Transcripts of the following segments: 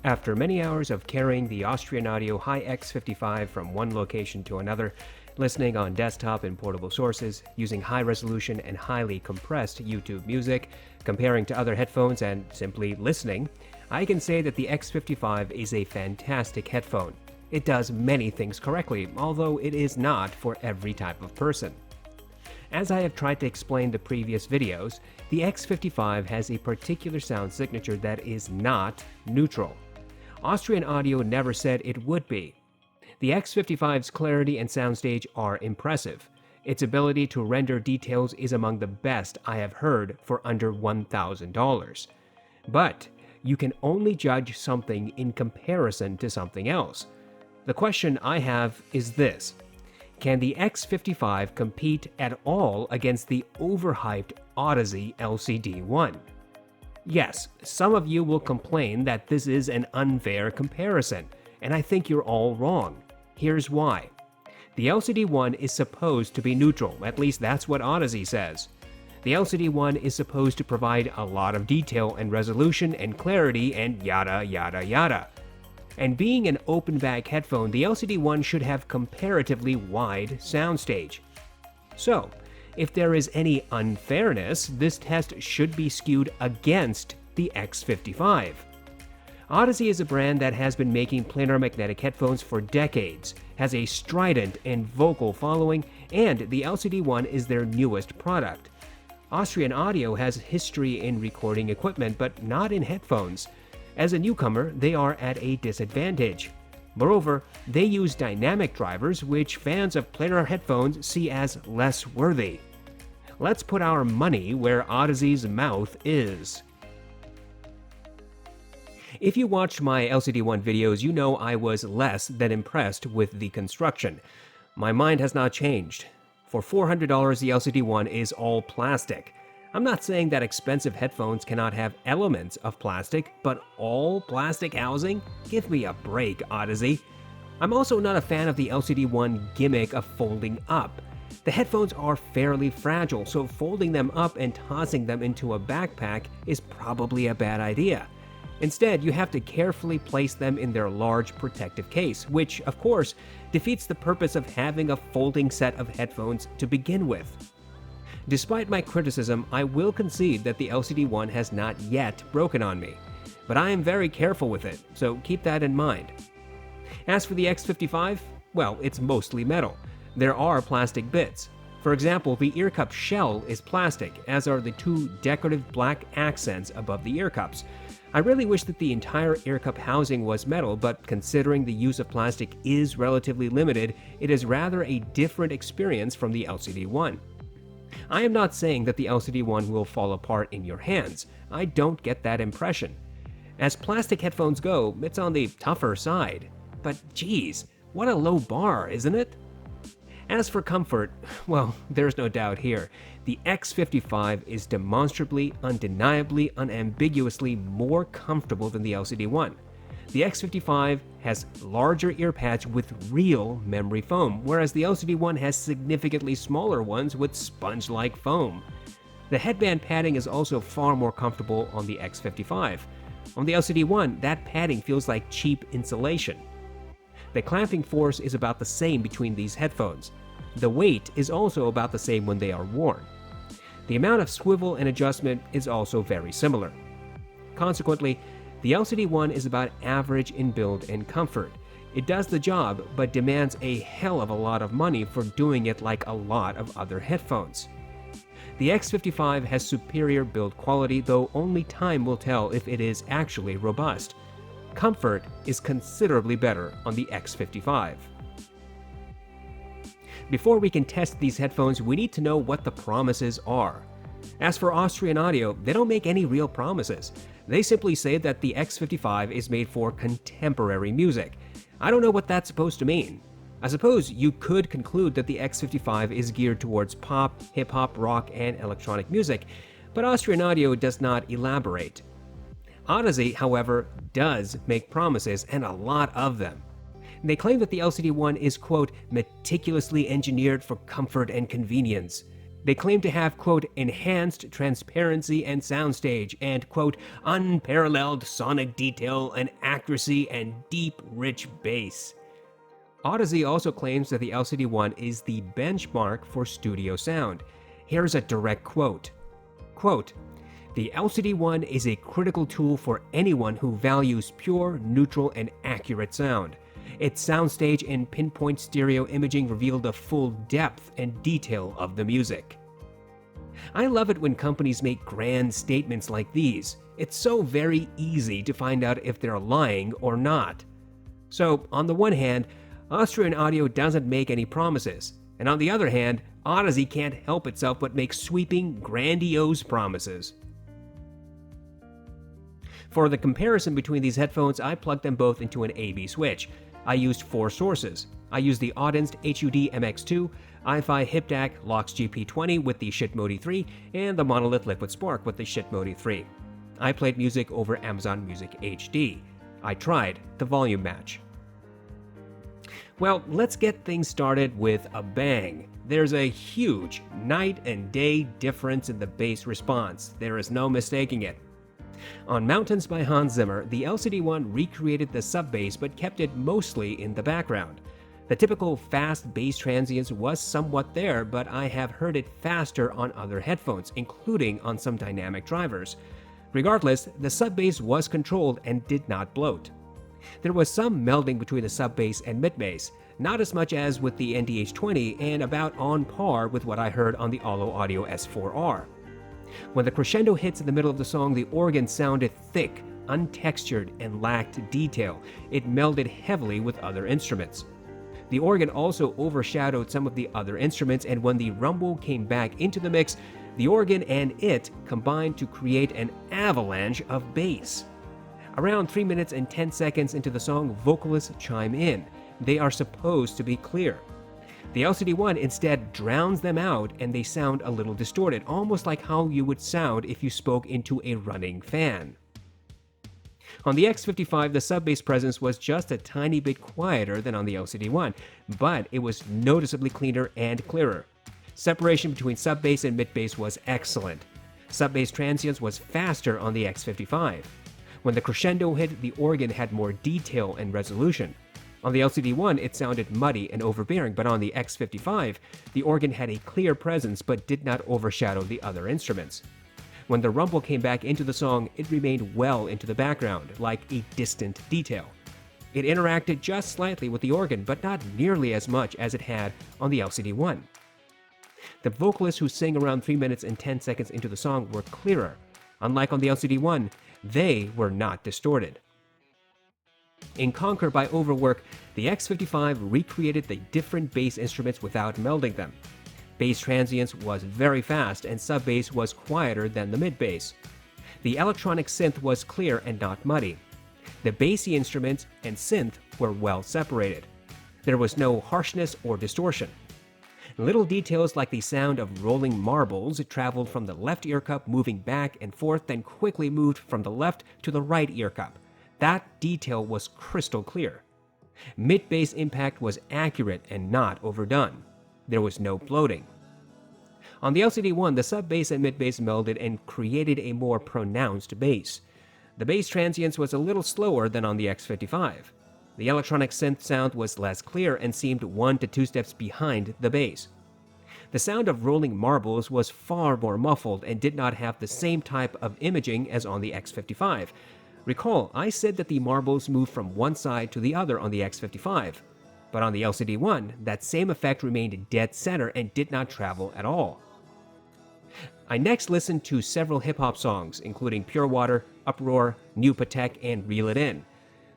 After many hours of carrying the Austrian Audio Hi-X55 from one location to another, listening on desktop and portable sources, using high-resolution and highly compressed YouTube music, comparing to other headphones, and simply listening, I can say that the X55 is a fantastic headphone. It does many things correctly, although it is not for every type of person. As I have tried to explain in the previous videos, the X55 has a particular sound signature that is not neutral. Austrian Audio never said it would be. The X55's clarity and soundstage are impressive. Its ability to render details is among the best I have heard for under $1,000. But you can only judge something in comparison to something else. The question I have is this: can the X55 compete at all against the overhyped Audeze LCD-1? Yes, some of you will complain that this is an unfair comparison, and I think you're all wrong. Here's why. The LCD-1 is supposed to be neutral, at least that's what Audeze says. The LCD-1 is supposed to provide a lot of detail and resolution and clarity and yada yada yada. And being an open-back headphone, the LCD-1 should have comparatively wide soundstage. So, if there is any unfairness, this test should be skewed against the X55. Audeze is a brand that has been making planar magnetic headphones for decades, has a strident and vocal following, and the LCD-1 is their newest product. Austrian Audio has history in recording equipment, but not in headphones. As a newcomer, they are at a disadvantage. Moreover, they use dynamic drivers, which fans of planar headphones see as less worthy. Let's put our money where Audeze's mouth is. If you watched my LCD-1 videos, you know I was less than impressed with the construction. My mind has not changed. For $400, the LCD-1 is all plastic. I'm not saying that expensive headphones cannot have elements of plastic, but all plastic housing? Give me a break, Audeze. I'm also not a fan of the LCD-1 gimmick of folding up. The headphones are fairly fragile, so folding them up and tossing them into a backpack is probably a bad idea. Instead, you have to carefully place them in their large protective case, which, of course, defeats the purpose of having a folding set of headphones to begin with. Despite my criticism, I will concede that the LCD-1 has not yet broken on me, but I am very careful with it, so keep that in mind. As for the X55, well, it's mostly metal. There are plastic bits. For example, the ear cup shell is plastic, as are the two decorative black accents above the ear cups. I really wish that the entire ear cup housing was metal, but considering the use of plastic is relatively limited, it is rather a different experience from the LCD-1. I am not saying that the LCD-1 will fall apart in your hands. I don't get that impression. As plastic headphones go, it's on the tougher side. But geez, what a low bar, isn't it? As for comfort, well, there's no doubt here. The X55 is demonstrably, undeniably, unambiguously more comfortable than the LCD-1. The X55 has larger ear pads with real memory foam, whereas the LCD-1 has significantly smaller ones with sponge-like foam. The headband padding is also far more comfortable on the X55. On the LCD-1, that padding feels like cheap insulation. The clamping force is about the same between these headphones. The weight is also about the same when they are worn. The amount of swivel and adjustment is also very similar. Consequently, the LCD-1 is about average in build and comfort. It does the job, but demands a hell of a lot of money for doing it like a lot of other headphones. The X55 has superior build quality, though only time will tell if it is actually robust. Comfort is considerably better on the X55. Before we can test these headphones, we need to know what the promises are. As for Austrian Audio, they don't make any real promises. They simply say that the X55 is made for contemporary music. I don't know what that's supposed to mean. I suppose you could conclude that the X55 is geared towards pop, hip-hop, rock, and electronic music, but Austrian Audio does not elaborate. Audeze, however, does make promises, and a lot of them. They claim that the LCD-1 is, quote, meticulously engineered for comfort and convenience. They claim to have, quote, enhanced transparency and soundstage and, quote, unparalleled sonic detail and accuracy and deep, rich bass. Audeze also claims that the LCD-1 is the benchmark for studio sound. Here's a direct quote. Quote, "The LCD-1 is a critical tool for anyone who values pure, neutral, and accurate sound. Its soundstage and pinpoint stereo imaging reveal the full depth and detail of the music." I love it when companies make grand statements like these. It's so very easy to find out if they're lying or not. So, on the one hand, Austrian Audio doesn't make any promises, and on the other hand, Audeze can't help itself but make sweeping, grandiose promises. For the comparison between these headphones, I plugged them both into an AV switch. I used 4 sources. I used the Audeze HUD MX2, Hi-Fi Hip Dac P20 with the Shit Mode 3, and the Monolith Liquid Spark with the Shit Mode 3. I played music over Amazon Music HD. I tried the volume match. Well, let's get things started with a bang. There's a huge night and day difference in the bass response. There is no mistaking it. On Mountains by Hans Zimmer, the LCD-1 recreated the sub-bass but kept it mostly in the background. The typical fast bass transients was somewhat there, but I have heard it faster on other headphones, including on some dynamic drivers. Regardless, the sub-bass was controlled and did not bloat. There was some melding between the sub-bass and mid-bass, not as much as with the NDH20 and about on par with what I heard on the Allo Audio S4R. When the crescendo hits in the middle of the song, the organ sounded thick, untextured, and lacked detail. It melded heavily with other instruments. The organ also overshadowed some of the other instruments, and when the rumble came back into the mix, the organ and it combined to create an avalanche of bass. Around 3 minutes and 10 seconds into the song, vocalists chime in. They are supposed to be clear. The LCD-1 instead drowns them out and they sound a little distorted, almost like how you would sound if you spoke into a running fan. On the X55, the sub-bass presence was just a tiny bit quieter than on the LCD-1, but it was noticeably cleaner and clearer. Separation between sub-bass and mid-bass was excellent. Sub-bass transients was faster on the X55. When the crescendo hit, the organ had more detail and resolution. On the LCD-1, it sounded muddy and overbearing, but on the X55, the organ had a clear presence but did not overshadow the other instruments. When the rumble came back into the song, it remained well into the background, like a distant detail. It interacted just slightly with the organ, but not nearly as much as it had on the LCD-1. The vocalists who sing around 3 minutes and 10 seconds into the song were clearer. Unlike on the LCD-1, they were not distorted. In Conquer by Overwork, the X55 recreated the different bass instruments without melding them. Bass transients was very fast and sub-bass was quieter than the mid-bass. The electronic synth was clear and not muddy. The bassy instruments and synth were well separated. There was no harshness or distortion. Little details like the sound of rolling marbles traveled from the left ear cup moving back and forth, then quickly moved from the left to the right ear cup. That detail was crystal clear. Mid-bass impact was accurate and not overdone. There was no bloating. On the LCD-1, the sub-bass and mid-bass melded and created a more pronounced bass. The bass transients was a little slower than on the X55. The electronic synth sound was less clear and seemed 1 to 2 steps behind the bass. The sound of rolling marbles was far more muffled and did not have the same type of imaging as on the X55. Recall, I said that the marbles moved from one side to the other on the X55, but on the LCD-1, that same effect remained dead center and did not travel at all. I next listened to several hip-hop songs, including Pure Water, Uproar, New Patek, and Reel It In.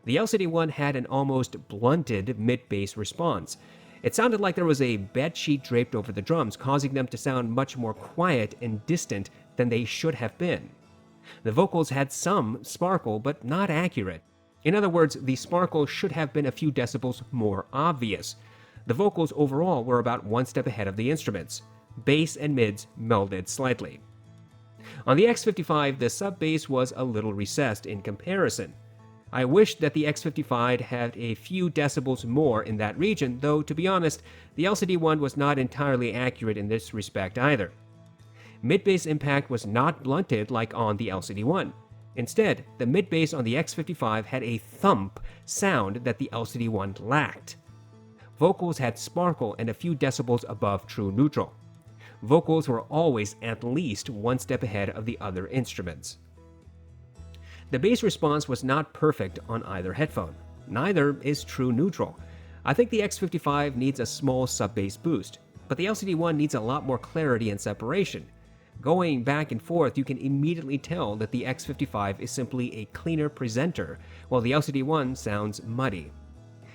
The LCD-1 had an almost blunted mid-bass response. It sounded like there was a bedsheet draped over the drums, causing them to sound much more quiet and distant than they should have been. The vocals had some sparkle, but not accurate. In other words, the sparkle should have been a few decibels more obvious. The vocals overall were about 1 step ahead of the instruments. Bass and mids melded slightly. On the X55, the sub-bass was a little recessed in comparison. I wished that the X55 had a few decibels more in that region, though to be honest, the LCD-1 was not entirely accurate in this respect either. Mid-bass impact was not blunted like on the LCD-1. Instead, the mid-bass on the X55 had a thump sound that the LCD-1 lacked. Vocals had sparkle and a few decibels above true neutral. Vocals were always at least one step ahead of the other instruments. The bass response was not perfect on either headphone. Neither is true neutral. I think the X55 needs a small sub-bass boost, but the LCD-1 needs a lot more clarity and separation. Going back and forth, you can immediately tell that the X55 is simply a cleaner presenter, while the LCD-1 sounds muddy.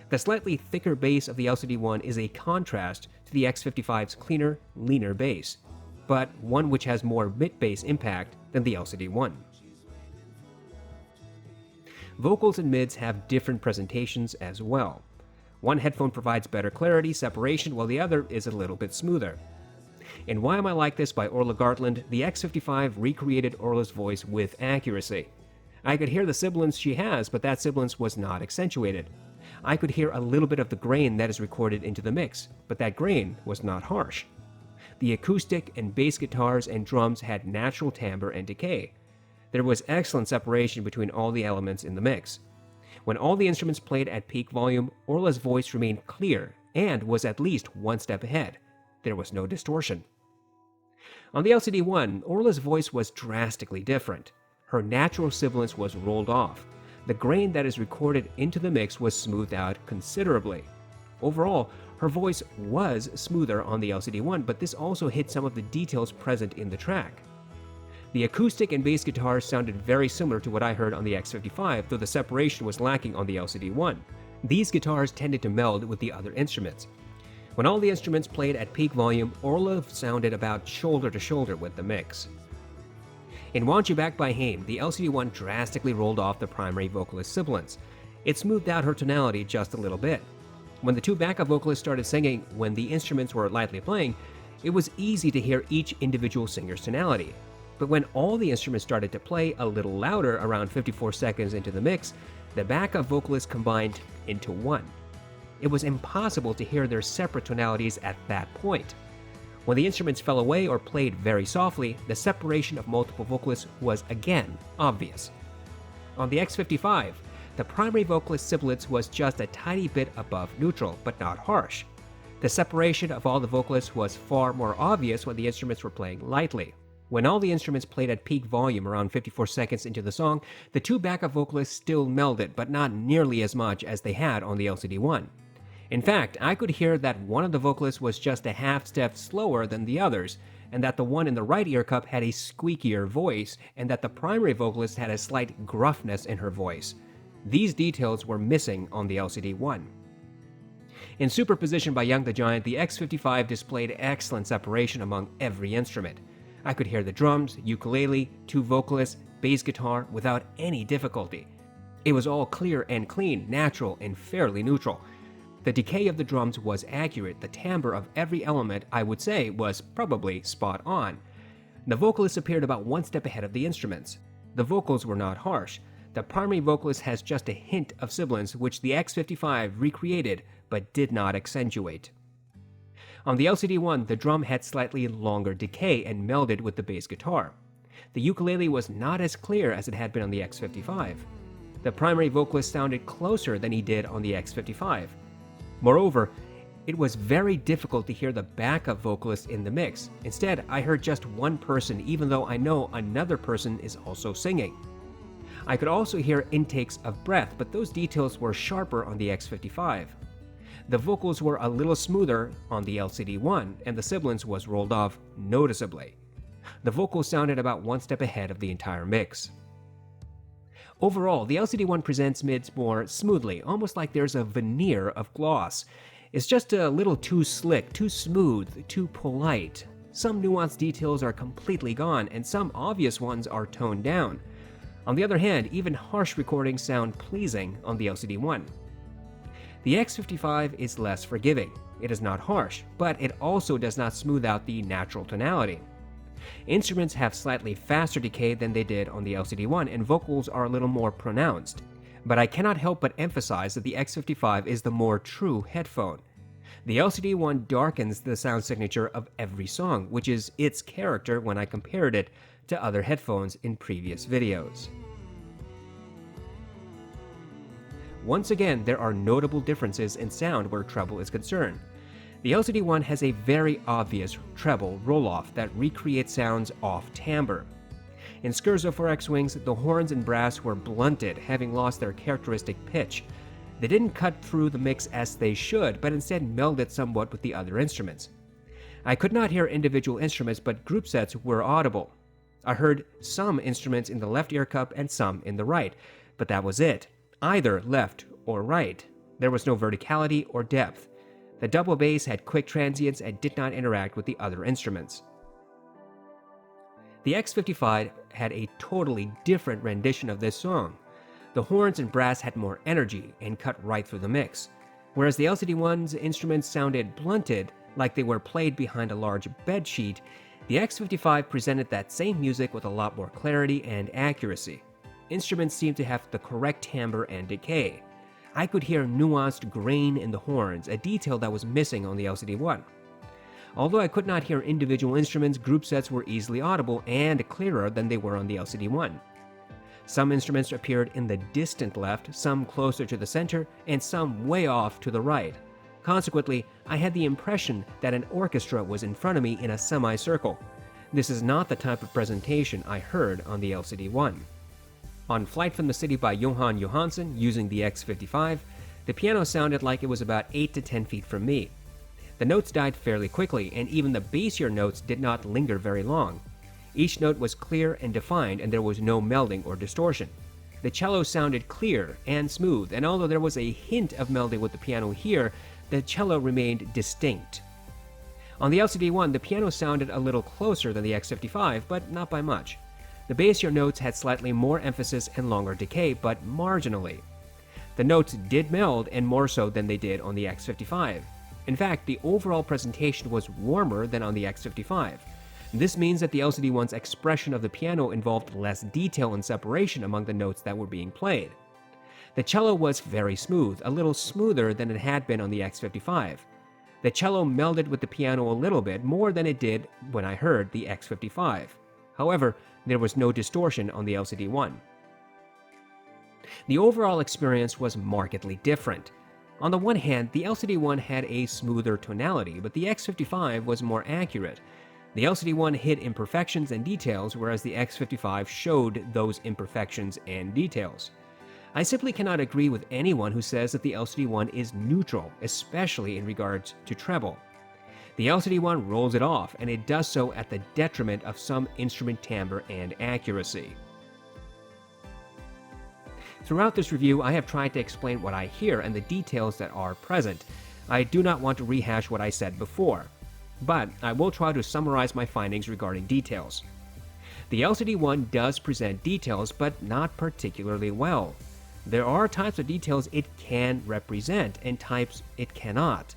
The slightly thicker bass of the LCD-1 is a contrast to the X55's cleaner, leaner bass, but one which has more mid-bass impact than the LCD-1. Vocals and mids have different presentations as well. One headphone provides better clarity, separation, while the other is a little bit smoother. In Why Am I Like This by Orla Gartland, the X55 recreated Orla's voice with accuracy. I could hear the sibilance she has, but that sibilance was not accentuated. I could hear a little bit of the grain that is recorded into the mix, but that grain was not harsh. The acoustic and bass guitars and drums had natural timbre and decay. There was excellent separation between all the elements in the mix. When all the instruments played at peak volume, Orla's voice remained clear and was at least one step ahead. There was no distortion. On the LCD-1, Orla's voice was drastically different. Her natural sibilance was rolled off. The grain that is recorded into the mix was smoothed out considerably. Overall, her voice was smoother on the LCD-1, but this also hid some of the details present in the track. The acoustic and bass guitars sounded very similar to what I heard on the X55, though the separation was lacking on the LCD-1. These guitars tended to meld with the other instruments. When all the instruments played at peak volume, Orla sounded about shoulder to shoulder with the mix. In Want You Back by Haim, the LCD-1 drastically rolled off the primary vocalist's sibilance. It smoothed out her tonality just a little bit. When the two backup vocalists started singing when the instruments were lightly playing, it was easy to hear each individual singer's tonality. But when all the instruments started to play a little louder around 54 seconds into the mix, the backup vocalists combined into one. It was impossible to hear their separate tonalities at that point. When the instruments fell away or played very softly, the separation of multiple vocalists was again obvious. On the X55, the primary vocalist sibilance was just a tiny bit above neutral, but not harsh. The separation of all the vocalists was far more obvious when the instruments were playing lightly. When all the instruments played at peak volume around 54 seconds into the song, the two backup vocalists still melded, but not nearly as much as they had on the LCD-1. In fact, I could hear that one of the vocalists was just a half step slower than the others, and that the one in the right ear cup had a squeakier voice, and that the primary vocalist had a slight gruffness in her voice. These details were missing on the LCD-1. In Superposition by Young the Giant, the X55 displayed excellent separation among every instrument. I could hear the drums, ukulele, two vocalists, bass guitar without any difficulty. It was all clear and clean, natural, and fairly neutral. The decay of the drums was accurate. The timbre of every element, I would say, was probably spot on. The vocalists appeared about one step ahead of the instruments. The vocals were not harsh. The primary vocalist has just a hint of sibilance, which the X55 recreated but did not accentuate. On the LCD-1, the drum had slightly longer decay and melded with the bass guitar. The ukulele was not as clear as it had been on the X55. The primary vocalist sounded closer than he did on the X55. Moreover, it was very difficult to hear the backup vocalist in the mix. Instead, I heard just one person, even though I know another person is also singing. I could also hear intakes of breath, but those details were sharper on the X55. The vocals were a little smoother on the LCD-1, and the sibilance was rolled off noticeably. The vocals sounded about one step ahead of the entire mix. Overall, the LCD-1 presents mids more smoothly, almost like there's a veneer of gloss. It's just a little too slick, too smooth, too polite. Some nuanced details are completely gone, and some obvious ones are toned down. On the other hand, even harsh recordings sound pleasing on the LCD-1. The X55 is less forgiving. It is not harsh, but it also does not smooth out the natural tonality. Instruments have slightly faster decay than they did on the LCD-1, and vocals are a little more pronounced. But I cannot help but emphasize that the X55 is the more true headphone. The LCD-1 darkens the sound signature of every song, which is its character when I compared it to other headphones in previous videos. Once again, there are notable differences in sound where treble is concerned. The LCD-1 has a very obvious treble roll-off that recreates sounds off timbre. In Scherzo 4X Wings, the horns and brass were blunted, having lost their characteristic pitch. They didn't cut through the mix as they should, but instead melded somewhat with the other instruments. I could not hear individual instruments, but group sets were audible. I heard some instruments in the left ear cup and some in the right, but that was it, either left or right. There was no verticality or depth. The double bass had quick transients and did not interact with the other instruments. The X55 had a totally different rendition of this song. The horns and brass had more energy and cut right through the mix, whereas the LCD-1's instruments sounded blunted, like they were played behind a large bed sheet. The X55 presented that same music with a lot more clarity and accuracy. Instruments seemed to have the correct timbre and decay. I could hear nuanced grain in the horns, a detail that was missing on the LCD-1. Although I could not hear individual instruments, group sets were easily audible and clearer than they were on the LCD-1. Some instruments appeared in the distant left, some closer to the center, and some way off to the right. Consequently, I had the impression that an orchestra was in front of me in a semicircle. This is not the type of presentation I heard on the LCD-1. On Flight from the City by Johan Johansson using the X55, the piano sounded like it was about 8 to 10 feet from me. The notes died fairly quickly, and even the bassier notes did not linger very long. Each note was clear and defined, and there was no melding or distortion. The cello sounded clear and smooth, and although there was a hint of melding with the piano here, the cello remained distinct. On the LCD-1, the piano sounded a little closer than the X55, but not by much. The bassier notes had slightly more emphasis and longer decay, but marginally. The notes did meld, and more so than they did on the X55. In fact, the overall presentation was warmer than on the X55. This means that the LCD-1's expression of the piano involved less detail and separation among the notes that were being played. The cello was very smooth, a little smoother than it had been on the X55. The cello melded with the piano a little bit more than it did when I heard the X55. However, there was no distortion on the LCD-1. The overall experience was markedly different. On the one hand, the LCD-1 had a smoother tonality, but the X55 was more accurate. The LCD-1 hid imperfections and details, whereas the X55 showed those imperfections and details. I simply cannot agree with anyone who says that the LCD-1 is neutral, especially in regards to treble. The LCD-1 rolls it off, and it does so at the detriment of some instrument timbre and accuracy. Throughout this review, I have tried to explain what I hear and the details that are present. I do not want to rehash what I said before, but I will try to summarize my findings regarding details. The LCD-1 does present details, but not particularly well. There are types of details it can represent and types it cannot.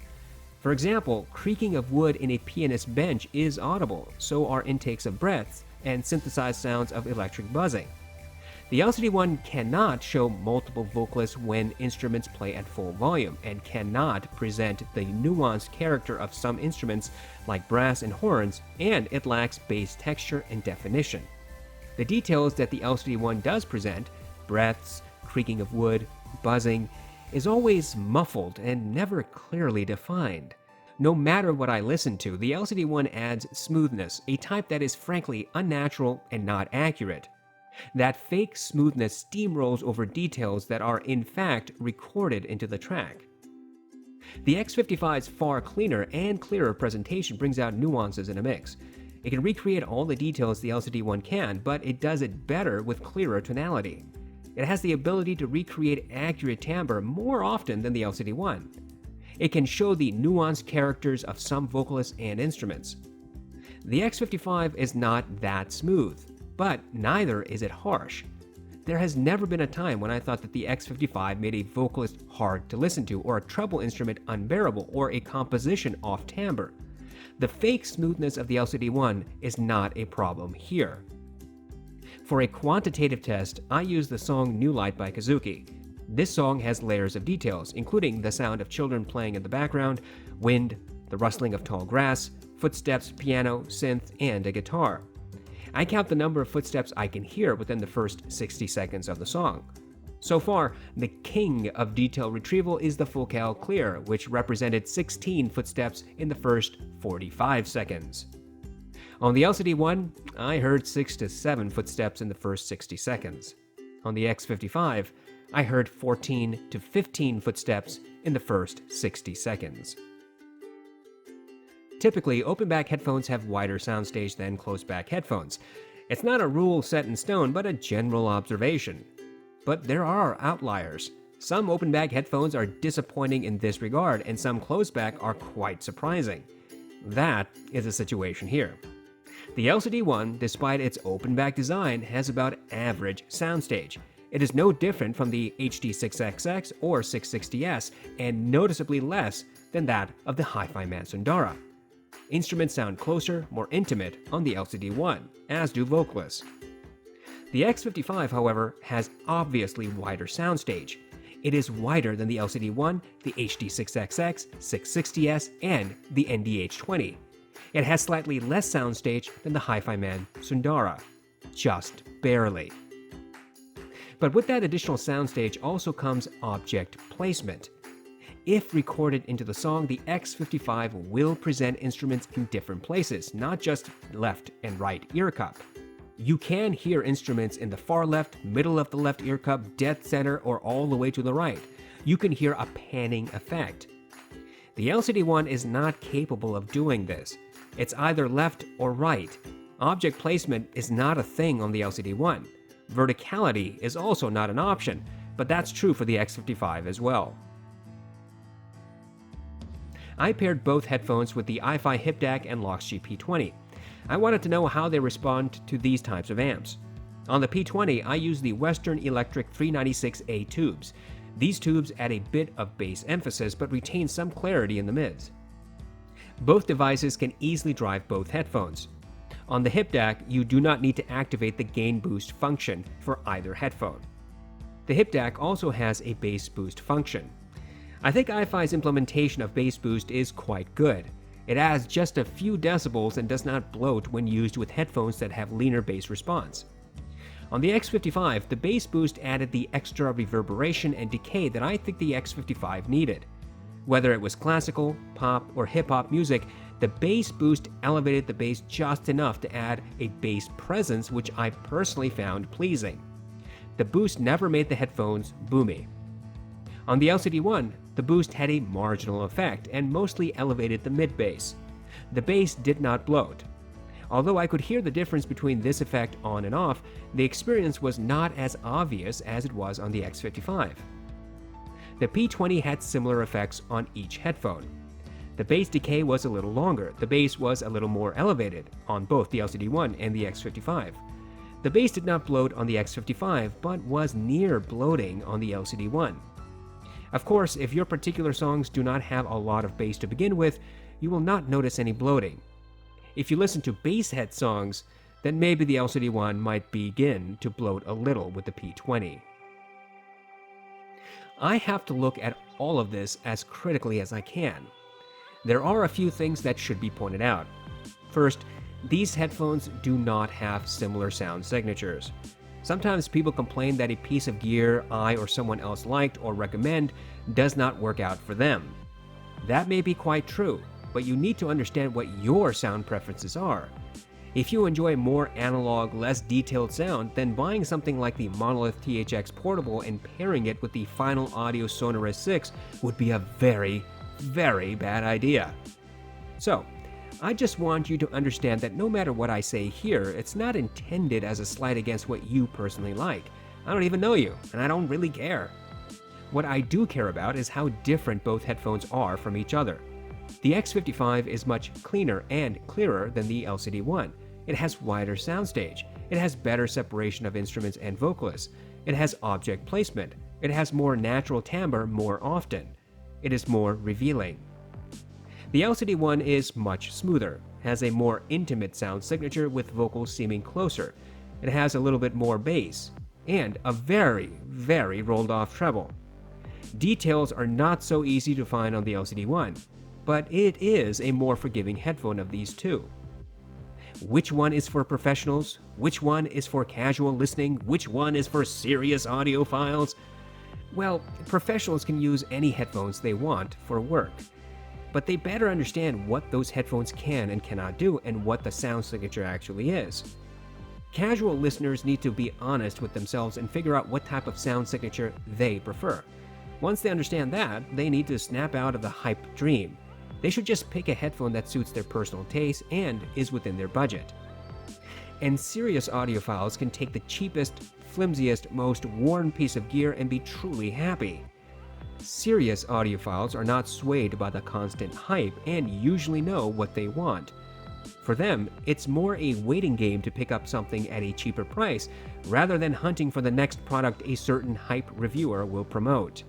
For example, creaking of wood in a pianist's bench is audible, so are intakes of breaths and synthesized sounds of electric buzzing. The LCD-1 cannot show multiple vocalists when instruments play at full volume, and cannot present the nuanced character of some instruments like brass and horns, and it lacks bass texture and definition. The details that the LCD-1 does present, breaths, creaking of wood, buzzing, is always muffled and never clearly defined. No matter what I listen to, the LCD-1 adds smoothness, a type that is frankly unnatural and not accurate. That fake smoothness steamrolls over details that are in fact recorded into the track. The X55's far cleaner and clearer presentation brings out nuances in a mix. It can recreate all the details the LCD-1 can, but it does it better with clearer tonality. It has the ability to recreate accurate timbre more often than the LCD-1. It can show the nuanced characters of some vocalists and instruments. The X55 is not that smooth, but neither is it harsh. There has never been a time when I thought that the X55 made a vocalist hard to listen to, or a treble instrument unbearable, or a composition off timbre. The fake smoothness of the LCD-1 is not a problem here. For a quantitative test, I used the song New Light by Kazuki. This song has layers of details, including the sound of children playing in the background, wind, the rustling of tall grass, footsteps, piano, synth, and a guitar. I count the number of footsteps I can hear within the first 60 seconds of the song. So far, the king of detail retrieval is the Focal Clear, which represented 16 footsteps in the first 45 seconds. On the LCD-1, I heard 6 to 7 footsteps in the first 60 seconds. On the X55, I heard 14 to 15 footsteps in the first 60 seconds. Typically, open-back headphones have wider soundstage than closed-back headphones. It's not a rule set in stone, but a general observation. But there are outliers. Some open-back headphones are disappointing in this regard, and some closed-back are quite surprising. That is the situation here. The LCD-1, despite its open-back design, has about average soundstage. It is no different from the HD6XX or 660S, and noticeably less than that of the Hi-Fi Man Sundara. Instruments sound closer, more intimate on the LCD-1, as do vocalists. The X55, however, has obviously wider soundstage. It is wider than the LCD-1, the HD6XX, 660S, and the NDH20. It has slightly less soundstage than the Hi-Fi Man Sundara, just barely. But with that additional soundstage also comes object placement. If recorded into the song, the X55 will present instruments in different places, not just left and right ear cup. You can hear instruments in the far left, middle of the left ear cup, dead center, or all the way to the right. You can hear a panning effect. The LCD-1 is not capable of doing this. It's either left or right. Object placement is not a thing on the LCD-1. Verticality is also not an option, but that's true for the X55 as well. I paired both headphones with the iFi Hip Dac and Loxg P20. I wanted to know how they respond to these types of amps. On the P20, I use the Western Electric 396A tubes. These tubes add a bit of bass emphasis but retain some clarity in the mids. Both devices can easily drive both headphones. On the Hip Dac, you do not need to activate the gain boost function for either headphone. The Hip Dac also has a bass boost function. I think iFi's implementation of bass boost is quite good. It adds just a few decibels and does not bloat when used with headphones that have leaner bass response. On the X55, the bass boost added the extra reverberation and decay that I think the X55 needed. Whether it was classical, pop, or hip-hop music, the bass boost elevated the bass just enough to add a bass presence which I personally found pleasing. The boost never made the headphones boomy. On the LCD-1, the boost had a marginal effect and mostly elevated the mid-bass. The bass did not bloat. Although I could hear the difference between this effect on and off, the experience was not as obvious as it was on the X55. The P20 had similar effects on each headphone. The bass decay was a little longer, the bass was a little more elevated on both the LCD-1 and the X55. The bass did not bloat on the X55, but was near bloating on the LCD-1. Of course, if your particular songs do not have a lot of bass to begin with, you will not notice any bloating. If you listen to basshead songs, then maybe the LCD-1 might begin to bloat a little with the P20. I have to look at all of this as critically as I can. There are a few things that should be pointed out. First, these headphones do not have similar sound signatures. Sometimes people complain that a piece of gear I or someone else liked or recommend does not work out for them. That may be quite true, but you need to understand what your sound preferences are. If you enjoy more analog, less detailed sound, then buying something like the Monolith THX Portable and pairing it with the Final Audio Sonorous 6 would be a very, very bad idea. So, I just want you to understand that no matter what I say here, it's not intended as a slight against what you personally like. I don't even know you, and I don't really care. What I do care about is how different both headphones are from each other. The X55 is much cleaner and clearer than the LCD-1. It has wider soundstage. It has better separation of instruments and vocalists. It has object placement. It has more natural timbre more often. It is more revealing. The LCD-1 is much smoother, has a more intimate sound signature with vocals seeming closer. It has a little bit more bass, and a very, very rolled off treble. Details are not so easy to find on the LCD-1. but it is a more forgiving headphone of these two. Which one is for professionals? Which one is for casual listening? Which one is for serious audiophiles? Well, professionals can use any headphones they want for work, but they better understand what those headphones can and cannot do and what the sound signature actually is. Casual listeners need to be honest with themselves and figure out what type of sound signature they prefer. Once they understand that, they need to snap out of the hype dream. They should just pick a headphone that suits their personal taste and is within their budget. And serious audiophiles can take the cheapest, flimsiest, most worn piece of gear and be truly happy. Serious audiophiles are not swayed by the constant hype and usually know what they want. For them, it's more a waiting game to pick up something at a cheaper price rather than hunting for the next product a certain hype reviewer will promote.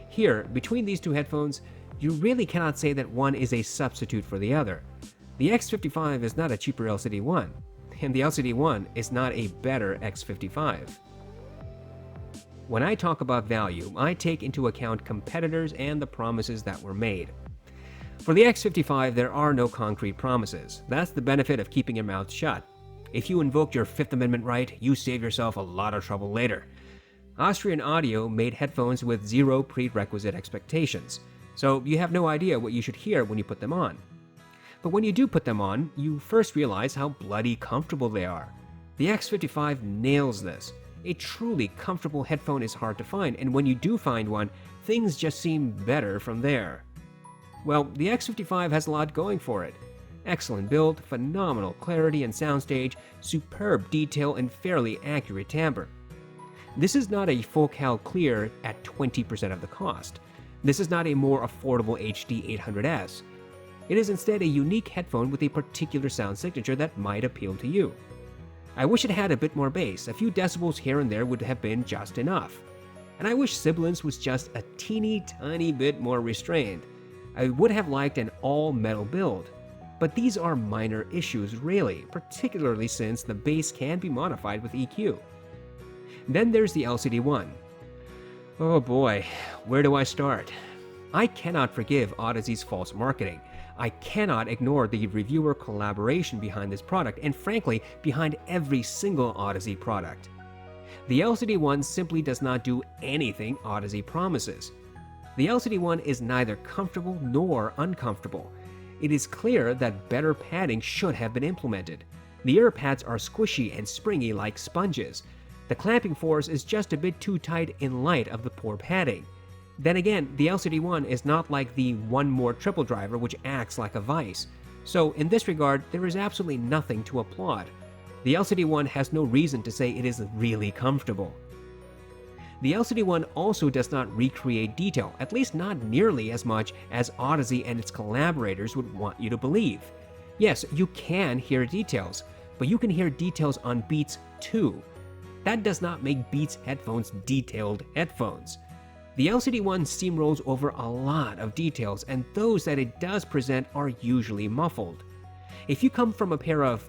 Here, between these two headphones, you really cannot say that one is a substitute for the other. The X55 is not a cheaper LCD-1, and the LCD-1 is not a better X55. When I talk about value, I take into account competitors and the promises that were made. For the X55, there are no concrete promises. That's the benefit of keeping your mouth shut. If you invoke your Fifth Amendment right, you save yourself a lot of trouble later. Austrian Audio made headphones with zero prerequisite expectations, so you have no idea what you should hear when you put them on. But when you do put them on, you first realize how bloody comfortable they are. The X55 nails this. A truly comfortable headphone is hard to find, and when you do find one, things just seem better from there. Well, the X55 has a lot going for it. Excellent build, phenomenal clarity and soundstage, superb detail, and fairly accurate timbre. This is not a full cal clear at 20% of the cost. This is not a more affordable HD 800S. It is instead a unique headphone with a particular sound signature that might appeal to you. I wish it had a bit more bass. A few decibels here and there would have been just enough. And I wish sibilance was just a teeny tiny bit more restrained. I would have liked an all-metal build. But these are minor issues really, particularly since the bass can be modified with EQ. Then there's the LCD-1. Oh boy, where do I start? I cannot forgive Audeze's false marketing. I cannot ignore the reviewer collaboration behind this product, and frankly, behind every single Audeze product. The LCD-1 simply does not do anything Audeze promises. The LCD-1 is neither comfortable nor uncomfortable. It is clear that better padding should have been implemented. The ear pads are squishy and springy like sponges. The clamping force is just a bit too tight in light of the poor padding. Then again, the LCD-1 is not like the One More triple driver, which acts like a vice. So in this regard, there is absolutely nothing to applaud. The LCD-1 has no reason to say it is really comfortable. The LCD-1 also does not recreate detail, at least not nearly as much as Audeze and its collaborators would want you to believe. Yes, you can hear details, but you can hear details on Beats too. That does not make Beats headphones detailed headphones. The LCD-1 steamrolls over a lot of details, and those that it does present are usually muffled. If you come from a pair of,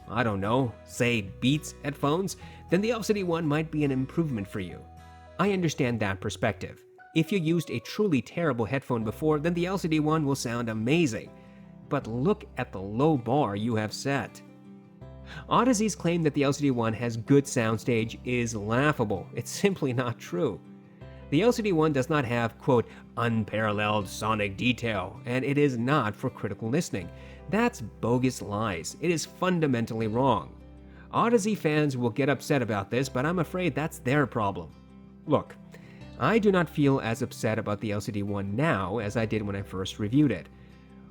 I don't know, say Beats headphones, then the LCD-1 might be an improvement for you. I understand that perspective. If you used a truly terrible headphone before, then the LCD-1 will sound amazing. But look at the low bar you have set. Audeze's claim that the LCD-1 has good soundstage is laughable. It's simply not true. The LCD-1 does not have, quote, unparalleled sonic detail, and it is not for critical listening. That's bogus lies. It is fundamentally wrong. Audeze fans will get upset about this, but I'm afraid that's their problem. Look, I do not feel as upset about the LCD-1 now as I did when I first reviewed it.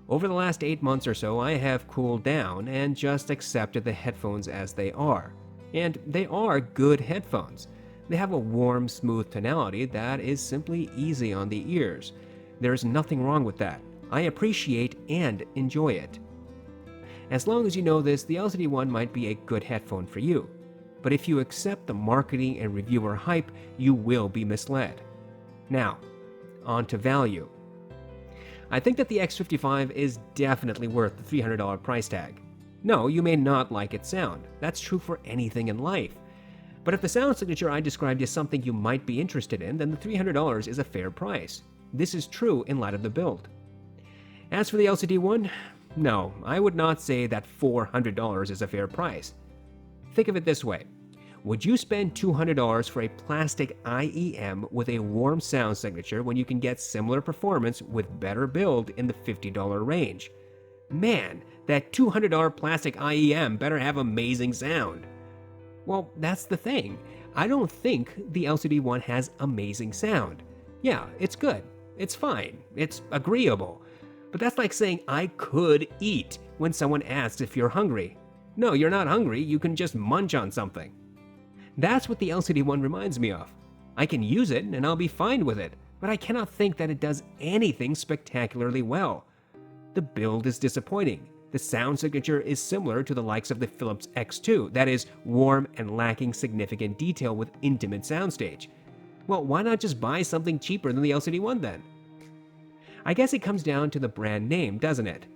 Over the last 8 months or so, I have cooled down and just accepted the headphones as they are. And they are good headphones. They have a warm, smooth tonality that is simply easy on the ears. There is nothing wrong with that. I appreciate and enjoy it. As long as you know this, the LCD-1 might be a good headphone for you. But if you accept the marketing and reviewer hype, you will be misled. Now, on to value. I think that the X55 is definitely worth the $300 price tag. No, you may not like its sound. That's true for anything in life. But if the sound signature I described is something you might be interested in, then the $300 is a fair price. This is true in light of the build. As for the LCD-1, no, I would not say that $400 is a fair price. Think of it this way. Would you spend $200 for a plastic IEM with a warm sound signature when you can get similar performance with better build in the $50 range? Man, that $200 plastic IEM better have amazing sound. Well, that's the thing. I don't think the LCD-1 has amazing sound. Yeah, it's good. It's fine. It's agreeable. But that's like saying I could eat when someone asks if you're hungry. No, you're not hungry. You can just munch on something. That's what the LCD-1 reminds me of. I can use it and I'll be fine with it, but I cannot think that it does anything spectacularly well. The build is disappointing. The sound signature is similar to the likes of the Philips X2, that is, warm and lacking significant detail with intimate soundstage. Well, why not just buy something cheaper than the LCD-1 then? I guess it comes down to the brand name, doesn't it?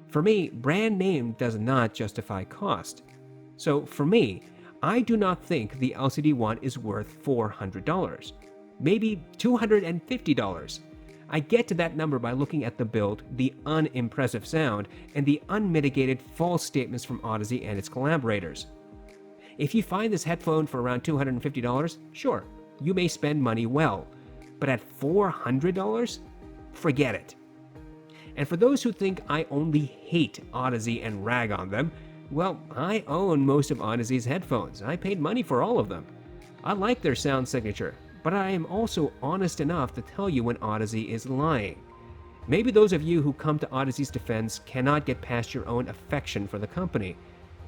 For me, brand name does not justify cost. So for me, I do not think the LCD-1 is worth $400. Maybe $250. I get to that number by looking at the build, the unimpressive sound, and the unmitigated false statements from Audeze and its collaborators. If you find this headphone for around $250, sure, you may spend money well. But at $400? Forget it. And for those who think I only hate Audeze and rag on them, well, I own most of Audeze's headphones. I paid money for all of them. I like their sound signature, but I am also honest enough to tell you when Audeze is lying. Maybe those of you who come to Audeze's defense cannot get past your own affection for the company.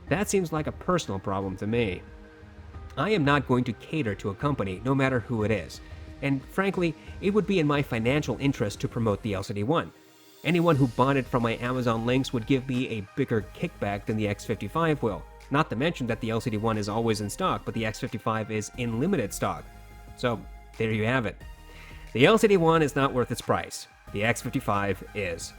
That seems like a personal problem to me. I am not going to cater to a company, no matter who it is. And frankly, it would be in my financial interest to promote the LCD-1. Anyone who bought it from my Amazon links would give me a bigger kickback than the X55 will. Not to mention that the LCD-1 is always in stock, but the X55 is in limited stock. So, there you have it. The LCD-1 is not worth its price. The X55 is.